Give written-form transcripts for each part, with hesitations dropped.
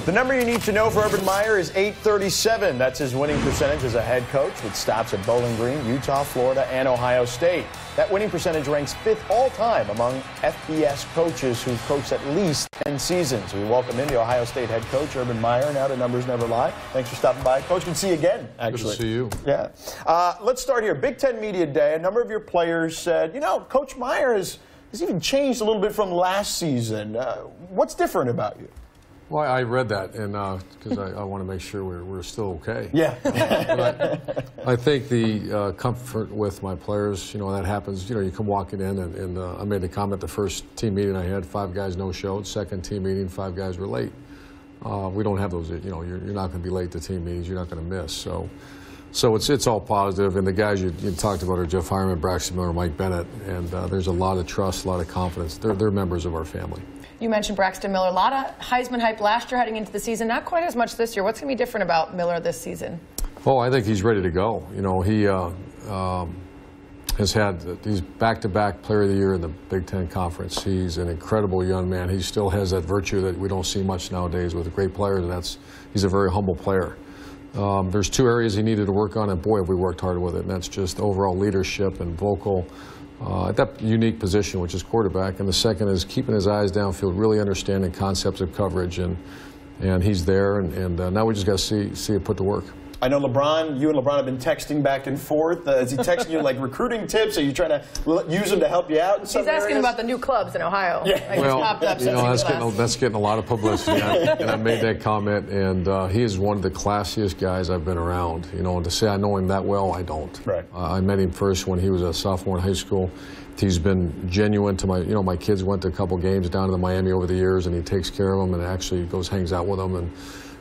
The number you need to know for Urban Meyer is 837. That's his winning percentage as a head coach with stops at Bowling Green, Utah, Florida, and Ohio State. That winning percentage ranks 5th all-time among FBS coaches who've coached at least 10 seasons. We welcome in the Ohio State head coach, Urban Meyer. Now the numbers never lie. Thanks for stopping by. Coach, good to see you again, actually. Good to see you. Yeah. Let's start here. Big Ten Media Day. A number of your players said, you know, Coach Meyer has even changed a little bit from last season. What's different about you? Well, I read that, and because I want to make sure we're still okay. Yeah. I think the comfort with my players, you know, that happens. You know, you come walking in, and I made the comment the first team meeting I had, 5 guys no-showed. Second team meeting, 5 guys were late. We don't have those. You know, you're not going to be late to team meetings. You're not going to miss. So it's all positive. And the guys you talked about are Jeff Hyman, Braxton Miler, Mike Bennett, and there's a lot of trust, a lot of confidence. They're members of our family. You mentioned Braxton Miler. A lot of Heisman hype last year heading into the season. Not quite as much this year. What's going to be different about Miller this season? Oh, I think he's ready to go. You know, he he's back-to-back Player of the Year in the Big Ten Conference. He's an incredible young man. He still has that virtue that we don't see much nowadays with great players, and he's a very humble player. There's 2 areas he needed to work on, and boy, have we worked hard with it, and that's just overall leadership and vocal at that unique position, which is quarterback. And the second is keeping his eyes downfield, really understanding concepts of coverage, and he's there, and now we just got to see it put to work. I know you and LeBron have been texting back and forth. Is he texting you like recruiting tips? Are you trying to use him to help you out in some areas? He's asking about the new clubs in Ohio. Yeah. Like well, you know, that's getting a lot of publicity, and I made that comment, and he is one of the classiest guys I've been around. You know, and to say I know him that well, I don't. Right. I met him first when he was a sophomore in high school. He's been genuine to my kids went to a couple games down to Miami over the years, and he takes care of them and actually hangs out with them.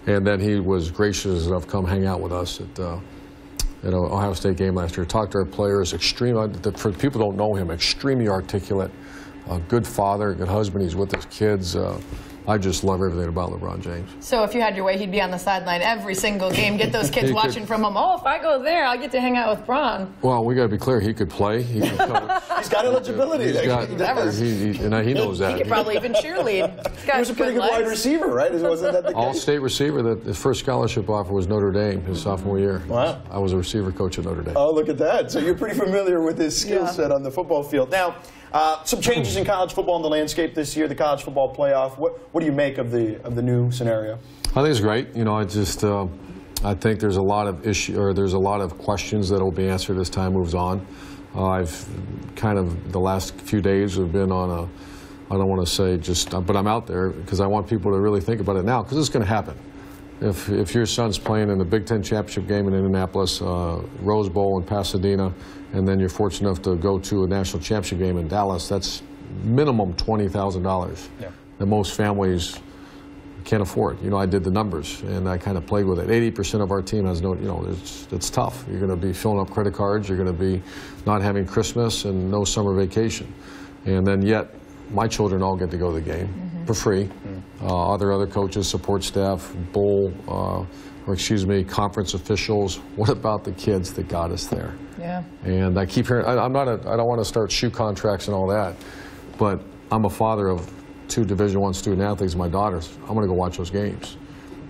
And then he was gracious enough to come hang out with us at an Ohio State game last year. Talked to our players, for people who don't know him, extremely articulate, a good father, good husband. He's with his kids. I just love everything about LeBron James. So if you had your way, he'd be on the sideline every single game, get those kids watching from home. Oh, if I go there, I'll get to hang out with Bron. Well, we got to be clear. He could play. He could coach. He's got eligibility. And he knows that. He could probably even cheerlead. He was a pretty good wide receiver, right? Wasn't that the case? All-state receiver. His first scholarship offer was Notre Dame his sophomore year. Wow. I was a receiver coach at Notre Dame. Oh, look at that. So you're pretty familiar with his skill set on the football field. Now, some changes in college football in the landscape this year, the college football playoff. What do you make of the new scenario? I think it's great. You know, I think there's a lot of questions that will be answered as time moves on. I've kind of the last few days have been on I don't want to say but I'm out there because I want people to really think about it now because it's going to happen. If your son's playing in the Big Ten championship game in Indianapolis, Rose Bowl in Pasadena, and then you're fortunate enough to go to a national championship game in Dallas, that's minimum $20,000 that most families can't afford. You know, I did the numbers and I kind of played with it. 80% of our team has no, you know, it's tough. You're going to be filling up credit cards. You're going to be not having Christmas and no summer vacation. And then yet, my children all get to go to the game for free. Other coaches, support staff, conference officials. What about the kids that got us there? Yeah. And I keep hearing, I don't want to start shoe contracts and all that, but I'm a father of 2 Division I student athletes, my daughters. I'm going to go watch those games.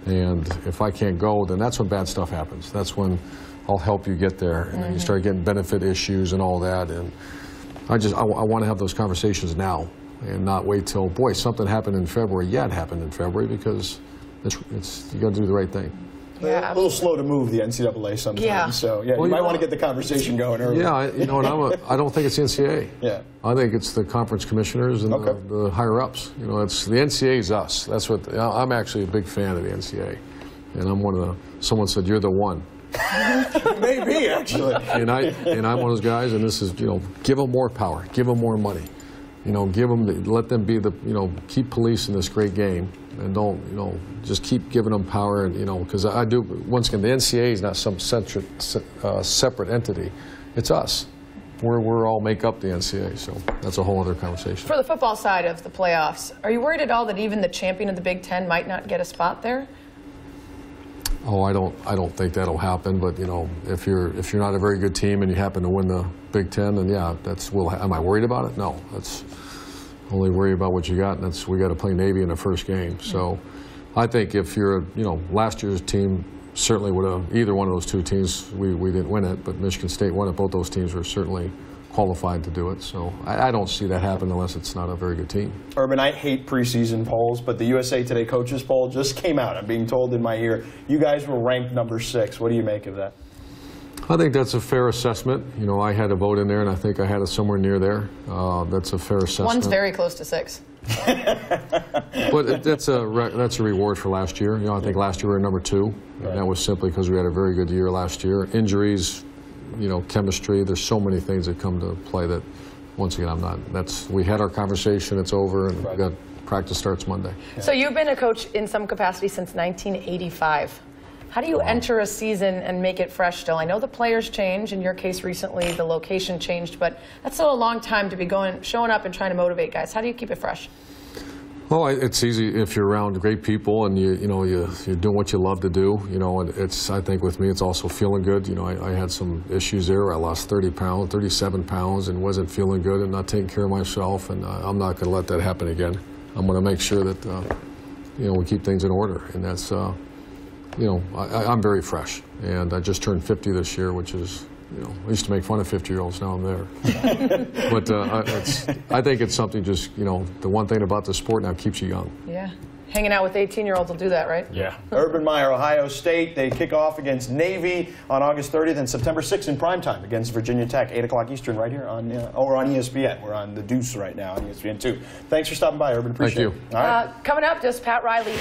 And if I can't go, then that's when bad stuff happens. That's when I'll help you get there. And then you start getting benefit issues and all that. And I want to have those conversations now and not wait till, boy, something happened in February. Yeah, it happened in February because you got to do the right thing. Yeah. A little slow to move, the NCAA sometimes. Yeah. So yeah, you might want to get the conversation going early. Yeah, you know, and I don't think it's the NCAA. Yeah. I think it's the conference commissioners and the higher ups. You know, it's the NCAA is us. That's what I'm actually a big fan of the NCAA, and I'm one of the. Someone said you're the one. Maybe actually. And I'm one of those guys, and this is, you know, give them more power, give them more money. You know, let them be keep policing this great game, and don't, you know, just keep giving them power, and, you know, because I do, once again, the NCAA is not some separate entity. It's us. We're all make up the NCAA, so that's a whole other conversation. For the football side of the playoffs, are you worried at all that even the champion of the Big Ten might not get a spot there? Oh, I don't think that'll happen. But, you know, if you're not a very good team and you happen to win the Big Ten, then yeah, am I worried about it? No, that's only worry about what you got, and we got to play Navy in the first game. So I think if you're, last year's team certainly would have, either one of those two teams, we didn't win it, but Michigan State won it. Both those teams were certainly qualified to do it. So I don't see that happen unless it's not a very good team. Urban, I hate preseason polls, but the USA Today coaches poll just came out. I'm being told in my ear, you guys were ranked number 6. What do you make of that? I think that's a fair assessment. I had a vote in there, and I think I had it somewhere near there. That's a fair assessment. One's very close to 6. But that's a reward for last year. I think last year we were number 2, and that was simply because we had a very good year last year. Injuries, chemistry. There's so many things that come to play that, once again, I'm not. We had our conversation. It's over, and we got practice starts Monday. So you've been a coach in some capacity since 1985. How do you enter a season and make it fresh still? I know the players change. In your case recently, the location changed, but that's still a long time to be showing up and trying to motivate guys. How do you keep it fresh? Well, it's easy if you're around great people and you're doing what you love to do. And I think with me, it's also feeling good. I had some issues there. I lost 37 pounds, and wasn't feeling good and not taking care of myself. And I'm not going to let that happen again. I'm going to make sure that we keep things in order, and that's. I'm very fresh, and I just turned 50 this year, which is, I used to make fun of 50-year-olds, now I'm there. But I think it's something just, the one thing about the sport now keeps you young. Yeah. Hanging out with 18-year-olds will do that, right? Yeah. Urban Meyer, Ohio State, they kick off against Navy on August 30th and September 6th in primetime against Virginia Tech, 8 o'clock Eastern right here on ESPN. We're on the Deuce right now on ESPN 2. Thanks for stopping by, Urban. Appreciate it. Thank you. All right. Coming up, just Pat Riley.